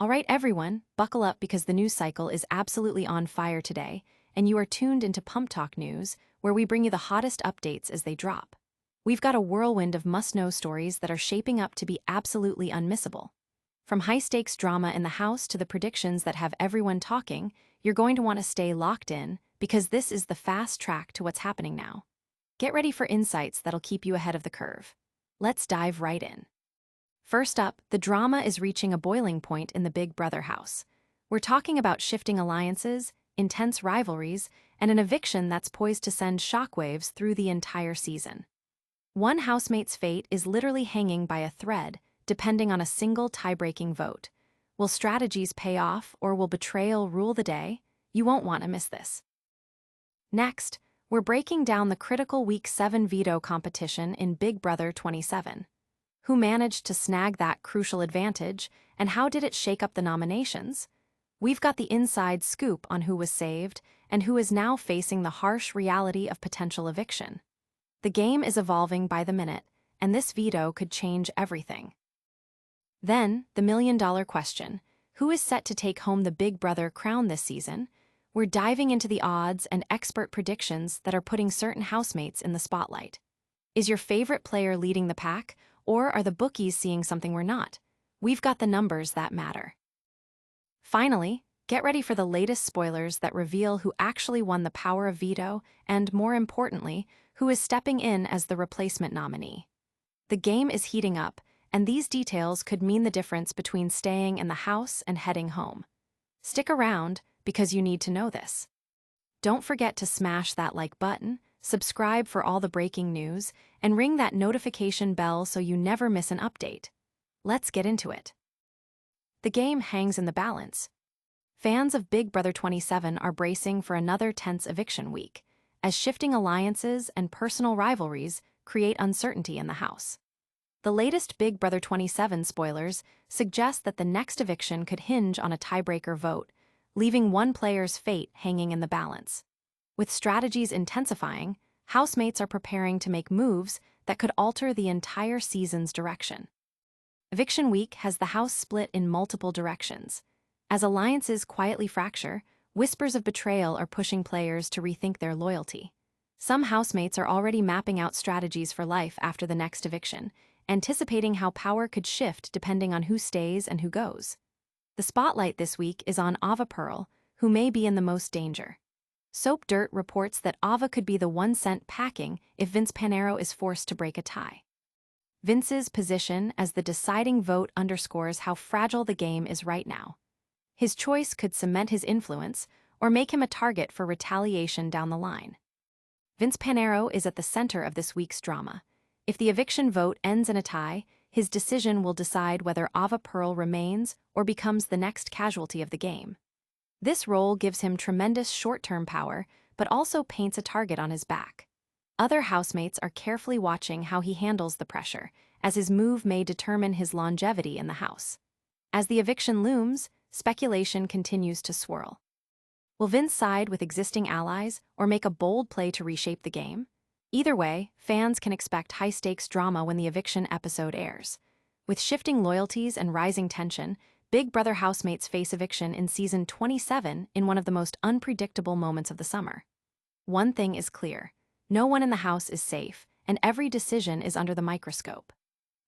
All right, everyone, buckle up because the news cycle is absolutely on fire today, and you are tuned into Pump Talk News, where we bring you the hottest updates as they drop. We've got a whirlwind of must-know stories that are shaping up to be absolutely unmissable. From high-stakes drama in the House to the predictions that have everyone talking, you're going to want to stay locked in because this is the fast track to what's happening now. Get ready for insights that'll keep you ahead of the curve. Let's dive right in. First up, the drama is reaching a boiling point in the Big Brother house. We're talking about shifting alliances, intense rivalries, and an eviction that's poised to send shockwaves through the entire season. One housemate's fate is literally hanging by a thread, depending on a single tie-breaking vote. Will strategies pay off, or will betrayal rule the day? You won't want to miss this. Next, we're breaking down the critical Week 7 veto competition in Big Brother 27. Who managed to snag that crucial advantage, and how did it shake up the nominations? We've got the inside scoop on who was saved and who is now facing the harsh reality of potential eviction. The game is evolving by the minute, and this veto could change everything. Then, the million-dollar question: who is set to take home the Big Brother crown this season? We're diving into the odds and expert predictions that are putting certain housemates in the spotlight. Is your favorite player leading the pack, or are the bookies seeing something we're not? We've got the numbers that matter. Finally, get ready for the latest spoilers that reveal who actually won the Power of Veto and, more importantly, who is stepping in as the replacement nominee. The game is heating up, and these details could mean the difference between staying in the house and heading home. Stick around, because you need to know this. Don't forget to smash that like button, subscribe for all the breaking news, and ring that notification bell so you never miss an update. Let's get into it. The game hangs in the balance. Fans of Big Brother 27 are bracing for another tense eviction week, as shifting alliances and personal rivalries create uncertainty in the house. The latest Big Brother 27 spoilers suggest that the next eviction could hinge on a tiebreaker vote, leaving one player's fate hanging in the balance. With strategies intensifying, housemates are preparing to make moves that could alter the entire season's direction. Eviction week has the house split in multiple directions. As alliances quietly fracture, whispers of betrayal are pushing players to rethink their loyalty. Some housemates are already mapping out strategies for life after the next eviction, anticipating how power could shift depending on who stays and who goes. The spotlight this week is on Ava Pearl, who may be in the most danger. Soap Dirt reports that Ava could be the one sent packing if Vince Panero is forced to break a tie. Vince's position as the deciding vote underscores how fragile the game is right now. His choice could cement his influence or make him a target for retaliation down the line. Vince Panero is at the center of this week's drama. If the eviction vote ends in a tie, his decision will decide whether Ava Pearl remains or becomes the next casualty of the game. This role gives him tremendous short-term power, but also paints a target on his back. Other housemates are carefully watching how he handles the pressure, as his move may determine his longevity in the house. As the eviction looms, speculation continues to swirl. Will Vince side with existing allies or make a bold play to reshape the game? Either way, fans can expect high-stakes drama when the eviction episode airs. With shifting loyalties and rising tension, Big Brother housemates face eviction in Season 27 in one of the most unpredictable moments of the summer. One thing is clear: no one in the house is safe, and every decision is under the microscope.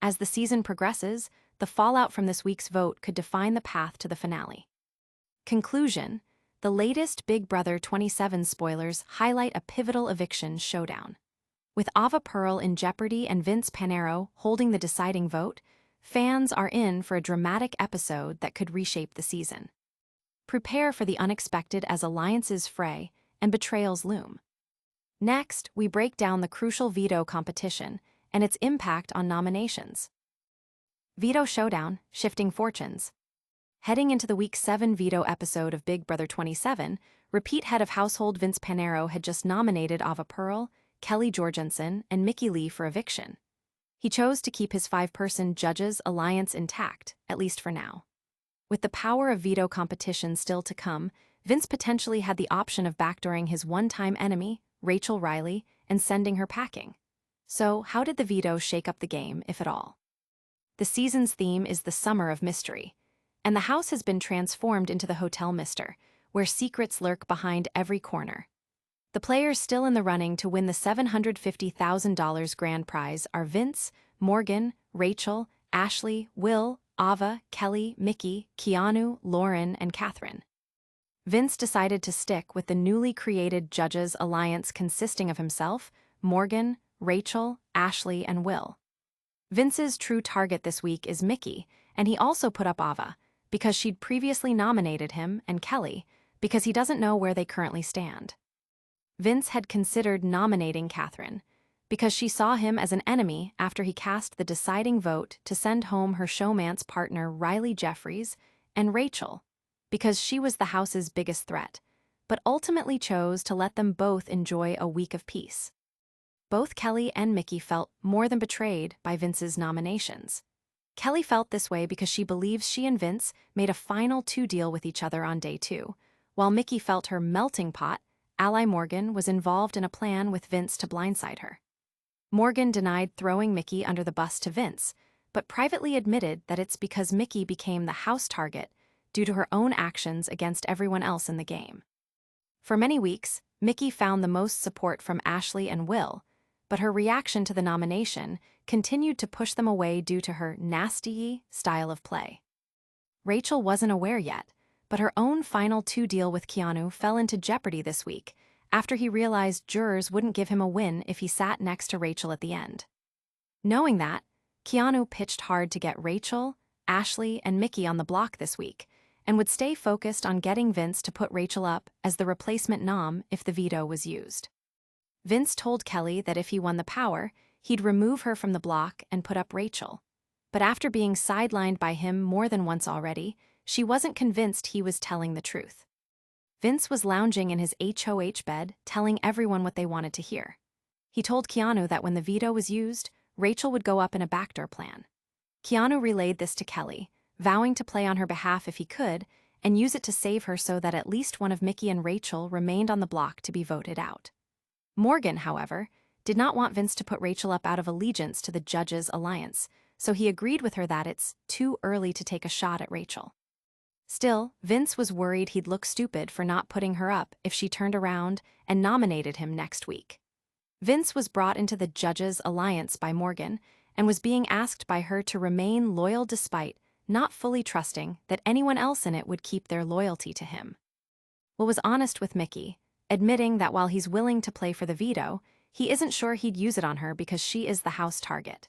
As the season progresses, the fallout from this week's vote could define the path to the finale. Conclusion: the latest Big Brother 27 spoilers highlight a pivotal eviction showdown. With Ava Pearl in jeopardy and Vince Panero holding the deciding vote, fans are in for a dramatic episode that could reshape the season. Prepare for the unexpected as alliances fray and betrayals loom. Next, we break down the crucial veto competition and its impact on nominations. Veto Showdown, Shifting Fortunes. Heading into the Week 7 veto episode of Big Brother 27, repeat head of household Vince Panero had just nominated Ava Pearl, Kelley Jorgensen, and Mickey Lee for eviction. He chose to keep his 5-person judges' alliance intact, at least for now. With the Power of Veto competition still to come, Vince potentially had the option of backdooring his one-time enemy, Rachel Riley, and sending her packing. So, how did the veto shake up the game, if at all? The season's theme is the summer of mystery. and the house has been transformed into the Hotel Mister, where secrets lurk behind every corner. The players still in the running to win the $750,000 grand prize are Vince, Morgan, Rachel, Ashley, Will, Ava, Kelley, Mickey, Keanu, Lauren, and Catherine. Vince decided to stick with the newly created Judges Alliance consisting of himself, Morgan, Rachel, Ashley, and Will. Vince's true target this week is Mickey, and he also put up Ava, because she'd previously nominated him, and Kelley, because he doesn't know where they currently stand. Vince had considered nominating Catherine, because she saw him as an enemy after he cast the deciding vote to send home her showmance partner Riley Jeffries, and Rachel, because she was the house's biggest threat, but ultimately chose to let them both enjoy a week of peace. Both Kelley and Mickey felt more than betrayed by Vince's nominations. Kelley felt this way because she believes she and Vince made a final deal with each other on day 2, while Mickey felt her melting pot ally Morgan was involved in a plan with Vince to blindside her. Morgan denied throwing Mickey under the bus to Vince, but privately admitted that it's because Mickey became the house target due to her own actions against everyone else in the game. For many weeks, Mickey found the most support from Ashley and Will, but her reaction to the nomination continued to push them away due to her nasty style of play. Rachel wasn't aware yet, but her own final deal with Keanu fell into jeopardy this week after he realized jurors wouldn't give him a win if he sat next to Rachel at the end. Knowing that, Keanu pitched hard to get Rachel, Ashley, and Mickey on the block this week, and would stay focused on getting Vince to put Rachel up as the replacement nom if the veto was used. Vince told Kelley that if he won the power, he'd remove her from the block and put up Rachel. But after being sidelined by him more than once already, she wasn't convinced he was telling the truth. Vince was lounging in his HOH bed, telling everyone what they wanted to hear. He told Keanu that when the veto was used, Rachel would go up in a backdoor plan. Keanu relayed this to Kelley, vowing to play on her behalf if he could, and use it to save her so that at least one of Mickey and Rachel remained on the block to be voted out. Morgan, however, did not want Vince to put Rachel up out of allegiance to the Judges Alliance, so he agreed with her that it's too early to take a shot at Rachel. Still, Vince was worried he'd look stupid for not putting her up if she turned around and nominated him next week. Vince was brought into the Judges Alliance by Morgan and was being asked by her to remain loyal despite not fully trusting that anyone else in it would keep their loyalty to him. Will was honest with Mickey, admitting that while he's willing to play for the veto, he isn't sure he'd use it on her because she is the house target.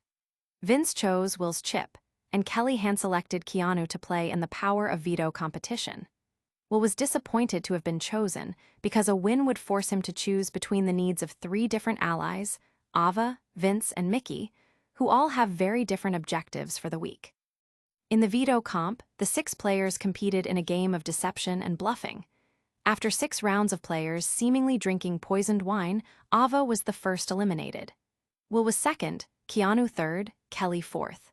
Vince chose Will's chip, and Kelley hand-selected Keanu to play in the Power of Veto competition. Will was disappointed to have been chosen because a win would force him to choose between the needs of 3 different allies, Ava, Vince, and Mickey, who all have very different objectives for the week. In the veto comp, the 6 players competed in a game of deception and bluffing. After 6 rounds of players seemingly drinking poisoned wine, Ava was the first eliminated. Will was second, Keanu third, Kelley fourth.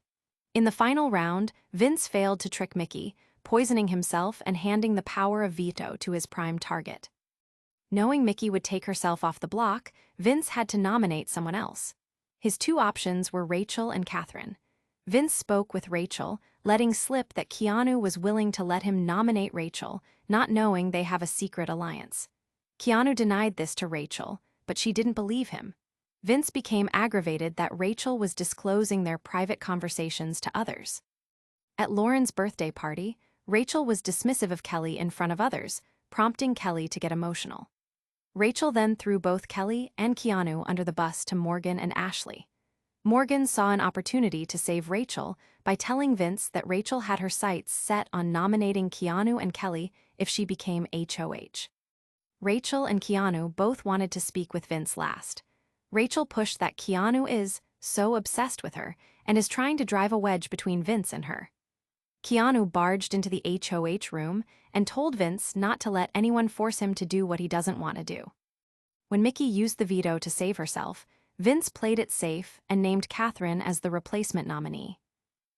In the final round, Vince failed to trick Mickey, poisoning himself and handing the Power of Veto to his prime target. Knowing Mickey would take herself off the block, Vince had to nominate someone else. His 2 options were Rachel and Catherine. Vince spoke with Rachel, letting slip that Keanu was willing to let him nominate Rachel, not knowing they have a secret alliance. Keanu denied this to Rachel, but she didn't believe him. Vince became aggravated that Rachel was disclosing their private conversations to others. At Lauren's birthday party, Rachel was dismissive of Kelley in front of others, prompting Kelley to get emotional. Rachel then threw both Kelley and Keanu under the bus to Morgan and Ashley. Morgan saw an opportunity to save Rachel by telling Vince that Rachel had her sights set on nominating Keanu and Kelley if she became HOH. Rachel and Keanu both wanted to speak with Vince last. Rachel pushed that Keanu is so obsessed with her and is trying to drive a wedge between Vince and her. Keanu barged into the HOH room and told Vince not to let anyone force him to do what he doesn't want to do. When Mickey used the veto to save herself, Vince played it safe and named Catherine as the replacement nominee.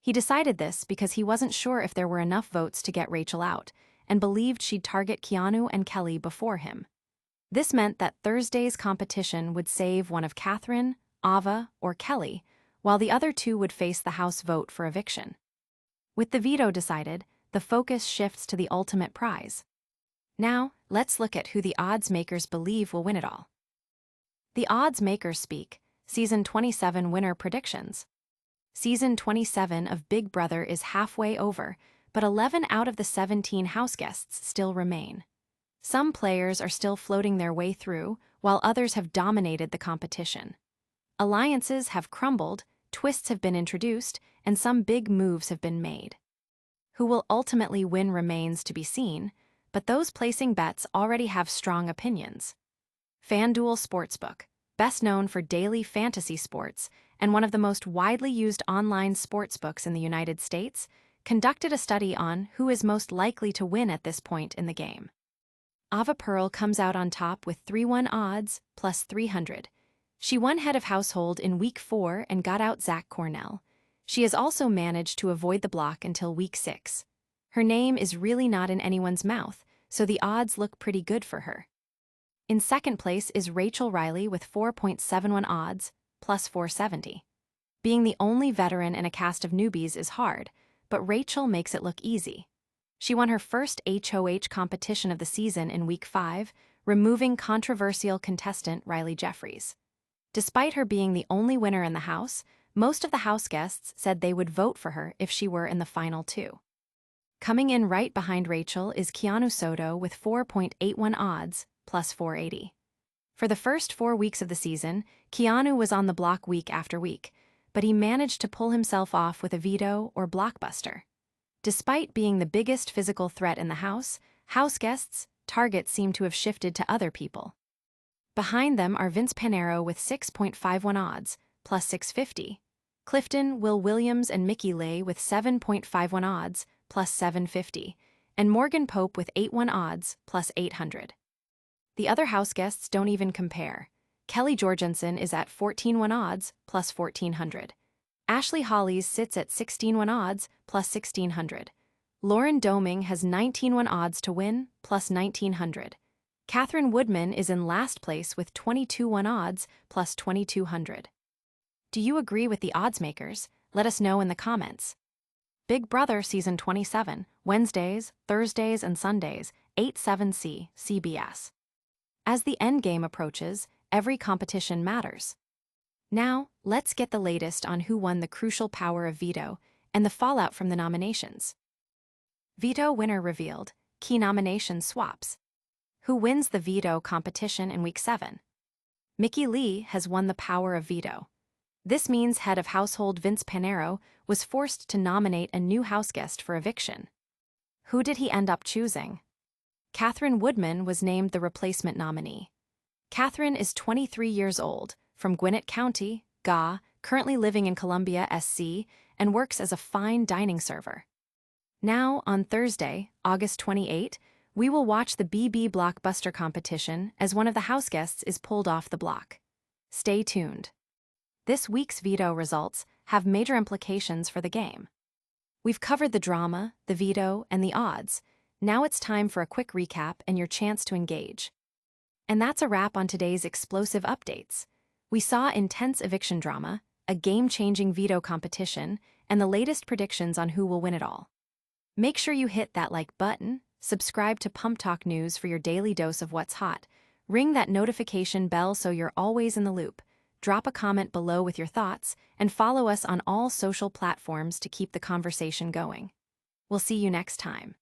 He decided this because he wasn't sure if there were enough votes to get Rachel out, and believed she'd target Keanu and Kelley before him. This meant that Thursday's competition would save one of Catherine, Ava, or Kelley, while the other 2 would face the House vote for eviction. With the veto decided, the focus shifts to the ultimate prize. Now, let's look at who the odds makers believe will win it all. The odds makers speak. Season 27 winner predictions. Season 27 of Big Brother is halfway over, but 11 out of the 17 houseguests still remain. Some players are still floating their way through, while others have dominated the competition. Alliances have crumbled, twists have been introduced, and some big moves have been made. Who will ultimately win remains to be seen, but those placing bets already have strong opinions. FanDuel Sportsbook, best known for daily fantasy sports and one of the most widely used online sportsbooks in the United States, conducted a study on who is most likely to win at this point in the game. Ava Pearl comes out on top with 3-1 odds, plus 300. She won head of household in Week 4 and got out Zach Cornell. She has also managed to avoid the block until Week 6. Her name is really not in anyone's mouth, so the odds look pretty good for her. In second place is Rachel Riley with 4.71 odds, plus 470. Being the only veteran in a cast of newbies is hard, but Rachel makes it look easy. She won her first HOH competition of the season in Week 5, removing controversial contestant Riley Jeffries. Despite her being the only winner in the house, most of the house guests said they would vote for her if she were in the final two. Coming in right behind Rachel is Keanu Soto with 4.81 odds, plus 480. For the first 4 weeks of the season, Keanu was on the block week after week, but he managed to pull himself off with a veto or blockbuster. Despite being the biggest physical threat in the house guests' targets seem to have shifted to other people. Behind them are Vince Panero with 6.51 odds, plus 650, Clifton, Will Williams, and Mickey Lay with 7.51 odds, plus 750, and Morgan Pope with 8-1 odds, plus 800. The other house guests don't even compare. Kelley Jorgensen is at 14-1 odds, plus 1400. Ashley Hollies sits at 16-1 odds, plus 1600. Lauren Doming has 19-1 odds to win, plus 1900. Catherine Woodman is in last place with 22-1 odds, plus 2200. Do you agree with the odds makers? Let us know in the comments. Big Brother Season 27, Wednesdays, Thursdays, and Sundays, 8/7 CBS. As the endgame approaches, every competition matters. Now, let's get the latest on who won the crucial Power of Veto and the fallout from the nominations. Veto winner revealed, key nomination swaps. Who wins the veto competition in Week 7? Mickey Lee has won the Power of Veto. This means head of household Vince Panero was forced to nominate a new houseguest for eviction. Who did he end up choosing? Catherine Woodman was named the replacement nominee. Catherine is 23 years old, from Gwinnett County, GA, currently living in Columbia, SC, and works as a fine dining server. Now, on Thursday, August 28, we will watch the BB Blockbuster competition as one of the houseguests is pulled off the block. Stay tuned. This week's veto results have major implications for the game. We've covered the drama, the veto, and the odds. Now it's time for a quick recap and your chance to engage. And that's a wrap on today's explosive updates. We saw intense eviction drama, a game-changing veto competition, and the latest predictions on who will win it all. Make sure you hit that like button, subscribe to Pump Talk News for your daily dose of what's hot, ring that notification bell so you're always in the loop, drop a comment below with your thoughts, and follow us on all social platforms to keep the conversation going. We'll see you next time.